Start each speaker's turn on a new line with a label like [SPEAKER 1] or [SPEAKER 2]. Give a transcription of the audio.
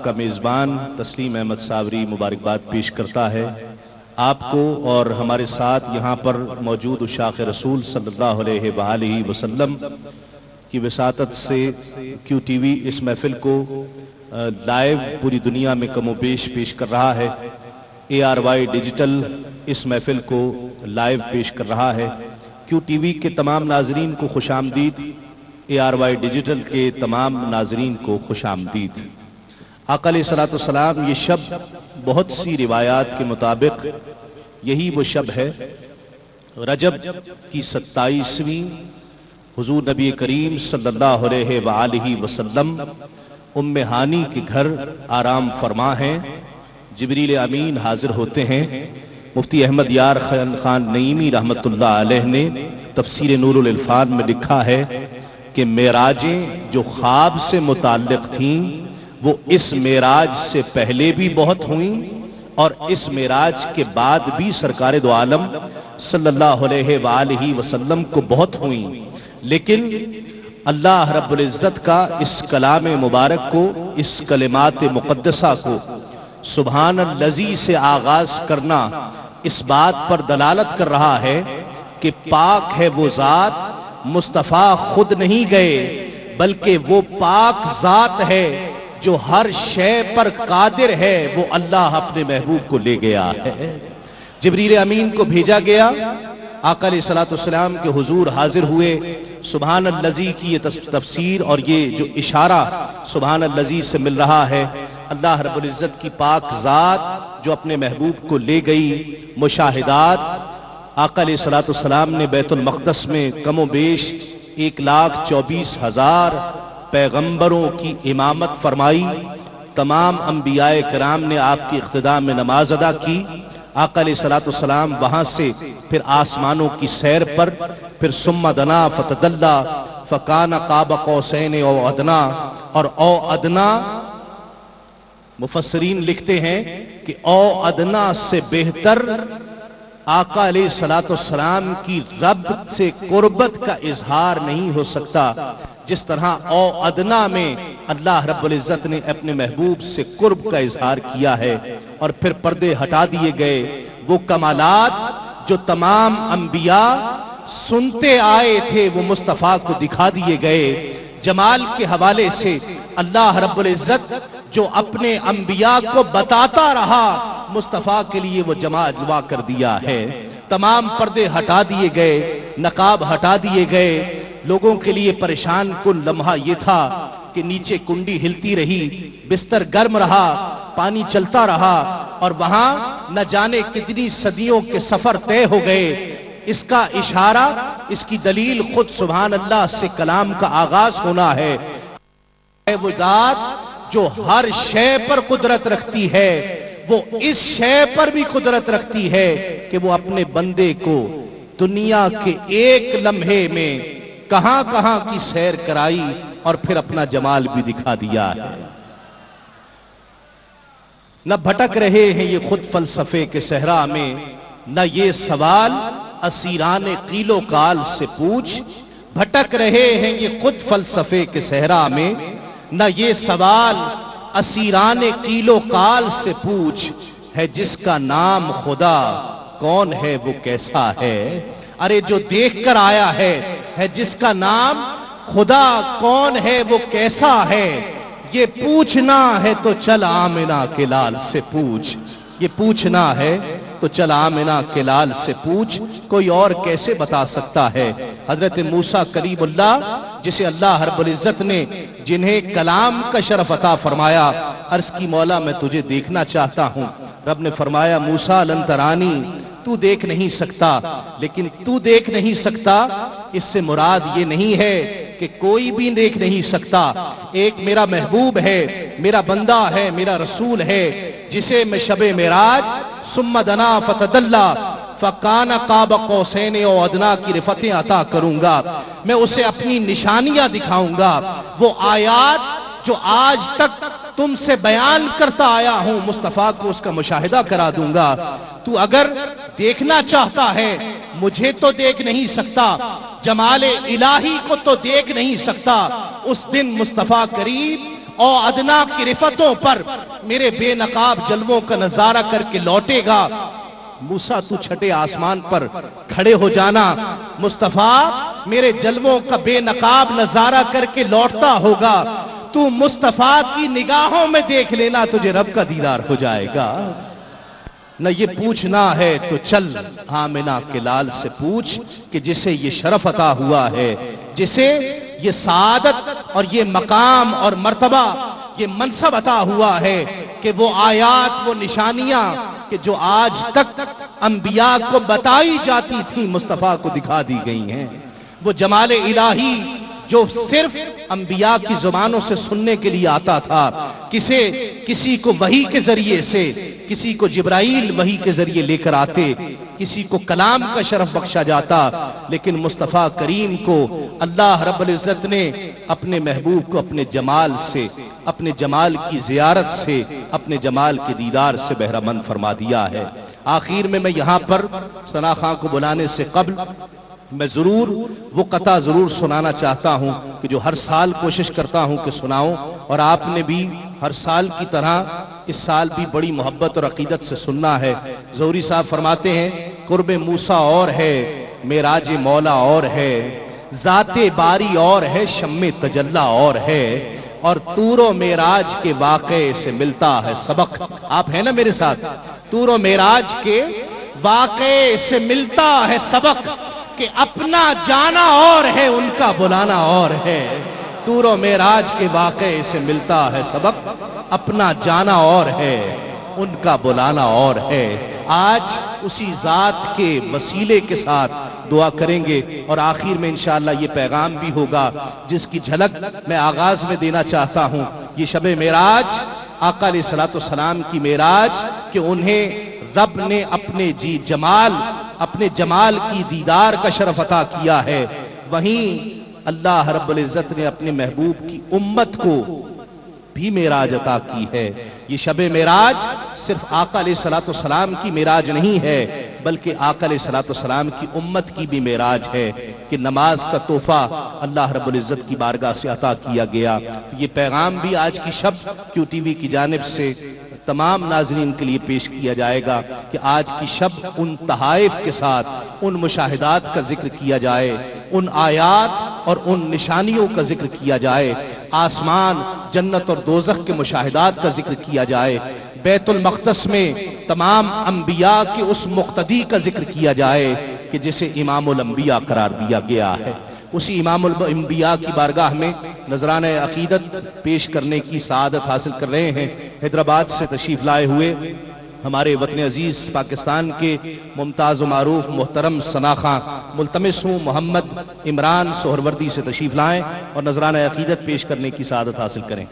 [SPEAKER 1] کا میزبان تسلیم احمد صابری مبارکباد پیش کرتا ہے آپ کو اور ہمارے ساتھ یہاں پر موجود اشاق رسول صلی اللہ علیہ وآلہ وسلم کی وساطت سے کیو ٹی وی اس محفل کو لائیو پوری دنیا میں کم و بیش پیش کر رہا ہے۔ اے آر وائی ڈیجیٹل اس محفل کو لائیو پیش کر رہا ہے۔ کیو ٹی وی کے تمام ناظرین کو خوش آمدید، اے آر وائی ڈیجیٹل کے تمام ناظرین کو خوش آمدید۔ آقا علیہ السلام یہ شب بہت سی روایات کے مطابق یہی وہ شب ہے رجب کی 27ویں، حضور نبی کریم صلی اللہ علیہ وآلہ وسلم ام ہانی کے گھر آرام فرما ہیں، جبریل امین حاضر ہوتے ہیں۔ مفتی احمد یار خان نعیمی رحمت اللہ علیہ نے تفسیر نور العرفان میں لکھا ہے کہ معراجیں جو خواب سے متعلق تھیں وہ اس معراج سے پہلے بھی بہت ہوئیں اور اس معراج کے بعد بھی سرکار دو عالم صلی اللہ علیہ وآلہ وسلم کو بہت ہوئیں، لیکن اللہ رب العزت کا اس کلام مبارک کو، اس کلمات مقدسہ کو سبحان الذی سے آغاز کرنا اس بات پر دلالت کر رہا ہے کہ پاک ہے وہ ذات، مصطفیٰ خود نہیں گئے بلکہ وہ پاک ذات ہے جو ہر شے پر قادر ہے، وہ اللہ اپنے محبوب کو لے گیا ہے۔ جبریل امین کو بھیجا گیا، آقا علیہ السلام کے حضور حاضر ہوئے، سبحان الذی کی یہ تفسیر اور یہ جو اشارہ سبحان الذی سے مل رہا ہے، اللہ رب العزت کی پاک ذات جو اپنے محبوب کو لے گئی۔ مشاہدات آقا علیہ السلام نے بیت المقدس میں کم و بیش 1,24,000 پیغمبروں کی امامت فرمائی، تمام انبیاء کرام نے آپ کی اقتداء میں نماز ادا کی۔ آقا علیہ السلام وہاں سے پھر آسمانوں کی سیر پر، پھر ثم دنا فتدلی فکان قاب قوسین او ادنا، اور او ادنا مفسرین لکھتے ہیں کہ او ادنا سے بہتر آقا علیہ السلام کی رب سے قربت کا اظہار نہیں ہو سکتا، جس طرح او ادنا میں اللہ رب العزت نے اپنے محبوب سے قرب کا اظہار کیا ہے، اور پھر پردے ہٹا دیے گئے۔ وہ کمالات جو تمام انبیاء سنتے آئے تھے وہ مصطفیٰ کو دکھا دیے گئے۔ جمال کے حوالے سے اللہ رب العزت جو اپنے انبیاء کو بتاتا رہا، مصطفیٰ کے لیے وہ جمال جلوا کر دیا ہے۔ تمام پردے ہٹا دیے گئے، نقاب ہٹا دیے گئے۔ لوگوں کے لیے پریشان کن لمحہ یہ تھا کہ نیچے کنڈی ہلتی رہی، بستر گرم رہا، پانی چلتا رہا، اور وہاں نہ جانے کتنی صدیوں کے سفر طے ہو گئے۔ اس کا اشارہ، اس کی دلیل خود سبحان اللہ سے کلام کا آغاز ہونا ہے۔ وہ ذات جو ہر شے پر قدرت رکھتی ہے، وہ اس شے پر بھی قدرت رکھتی ہے کہ وہ اپنے بندے کو دنیا کے ایک لمحے میں کہاں کہاں کی سیر کرائی اور پھر اپنا جمال بھی دکھا دیا ہے۔ نہ بھٹک رہے ہیں یہ خود فلسفے کے صحرا میں، نہ یہ سوال اسیران قیل و قال سے پوچھ۔ بھٹک رہے ہیں یہ خود فلسفے کے صحرا میں، نہ یہ سوال اسیران قیل و قال سے پوچھ۔ ہے جس کا نام خدا کون ہے وہ کیسا ہے، ارے جو دیکھ کر آیا ہے جس کا نام خدا کون ہے وہ کیسا ہے۔ یہ پوچھنا ہے تو چل آمنہ کے لال سے پوچھ، یہ پوچھنا ہے تو چل آمنہ کے لال سے پوچھ، کوئی اور کیسے بتا سکتا ہے۔ حضرت موسیٰ کلیم اللہ جسے اللہ رب العزت نے جنہیں کلام کا شرف عطا فرمایا، عرض کی مولا میں تجھے دیکھنا چاہتا ہوں۔ رب نے فرمایا موسیٰ لن ترانی، تو دیکھ نہیں سکتا، لیکن تو دیکھ نہیں سکتا اس سے مراد یہ نہیں ہے کہ کوئی بھی دیکھ نہیں سکتا۔ ایک میرا محبوب ہے، میرا بندہ ہے، میرا رسول ہے، جسے میں شب معراج ثم دنا فتدلی فکان قاب قوسین او ادنا کی رفتیں عطا کروں گا۔ میں اسے اپنی نشانیاں دکھاؤں گا، وہ آیات جو آج تک تم سے بیان کرتا آیا ہوں، مصطفیٰ کو اس کا مشاہدہ کرا دوں گا۔ تو اگر دیکھنا چاہتا ہے مجھے تو دیکھ نہیں سکتا، جمال الہی کو تو دیکھ نہیں سکتا۔ اس دن مصطفیٰ کریم اور ادنا کی رفتوں پر میرے بے نقاب جلووں کا نظارہ کر کے لوٹے گا۔ موسیٰ تو چھٹے آسمان پر کھڑے ہو جانا، مصطفیٰ میرے جلووں کا بے نقاب نظارہ کر کے لوٹتا ہوگا، تو مصطفیٰ کی نگاہوں میں دیکھ لینا، تجھے رب کا دیدار ہو جائے گا۔ نہ یہ پوچھنا ہے تو چل آمنہ کے لال سے پوچھ کہ جسے یہ شرف عطا ہوا ہے، جسے یہ سعادت اور یہ مقام اور مرتبہ، یہ منصب عطا ہوا ہے کہ وہ آیات، وہ نشانیاں کہ جو آج تک انبیاء کو بتائی جاتی تھی مصطفیٰ کو دکھا دی گئی ہیں۔ وہ جمال الہی جو صرف انبیاء کی زبانوں سے سننے کے لیے آتا تھا، کسی کو وحی کے ذریعے سے، کسی کو جبرائیل وحی کے ذریعے لے کر آتے، کسی کو کلام کا شرف بخشا جاتا، لیکن مصطفیٰ کریم کو اللہ رب العزت نے اپنے محبوب کو اپنے جمال سے، اپنے جمال کی زیارت سے، اپنے جمال کے دیدار سے بہرہ مند فرما دیا ہے۔ آخر میں یہاں پر ثنا خان کو بلانے سے قبل میں ضرور وہ قطع ضرور سنانا چاہتا ہوں کہ جو ہر سال کوشش کرتا ہوں کہ سناؤں، اور آپ نے بھی ہر سال کی طرح اس سال بھی بڑی محبت اور عقیدت سے سننا ہے۔ ظہوری صاحب فرماتے ہیں قرب موسیٰ اور ہے، معراج مولا اور ہے، ذات باری اور ہے، شم تجلی اور ہے، اور طور و معراج کے واقعے سے ملتا ہے سبق۔ آپ ہیں نا میرے ساتھ؟ طور و معراج کے واقعے سے ملتا ہے سبق، کہ اپنا جانا اور ہے ان کا بلانا اور ہے۔ طور و معراج کے واقعے سے ملتا ہے سبق، اپنا جانا اور ہے ان کا بلانا اور ہے۔ آج اسی ذات کے وسیلے کے ساتھ دعا کریں گے، اور آخر میں انشاءاللہ یہ پیغام بھی ہوگا جس کی جھلک میں آغاز میں دینا چاہتا ہوں۔ یہ شب معراج آقا علیہ السلام کی معراج کہ انہیں رب نے اپنے جمال کی دیدار کا شرف عطا کیا ہے، وہیں اللہ رب العزت نے اپنے محبوب کی امت کو بھی معراج عطا کی ہے۔ یہ شب معراج صرف آقا علیہ السلام کی معراج نہیں ہے، بلکہ آقا علیہ السلام کی امت کی بھی معراج ہے کہ نماز کا تحفہ اللہ رب العزت کی بارگاہ سے عطا کیا گیا۔ یہ پیغام بھی آج کی شب کیو ٹی وی کی جانب سے تمام ناظرین کے لیے پیش کیا جائے گا کہ آج کی شب ان تحائف کے ساتھ ان مشاہدات کا ذکر کیا جائے، ان آیات اور ان نشانیوں کا ذکر کیا جائے، آسمان، جنت اور دوزخ کے مشاہدات کا ذکر کیا جائے، بیت المقدس میں تمام انبیاء کے اس مقتدی کا ذکر کیا جائے کہ جسے امام الانبیاء قرار دیا گیا ہے۔ اسی امام الانبیاء کی بارگاہ میں نذرانہ عقیدت پیش کرنے کی سعادت حاصل کر رہے ہیں حیدرآباد سے تشریف لائے ہوئے ہمارے وطن عزیز پاکستان کے ممتاز و معروف محترم ثنا خان۔ ملتمس ہوں محمد عمران سہروردی سے تشریف لائیں اور نذرانہ عقیدت پیش کرنے کی سعادت حاصل کریں۔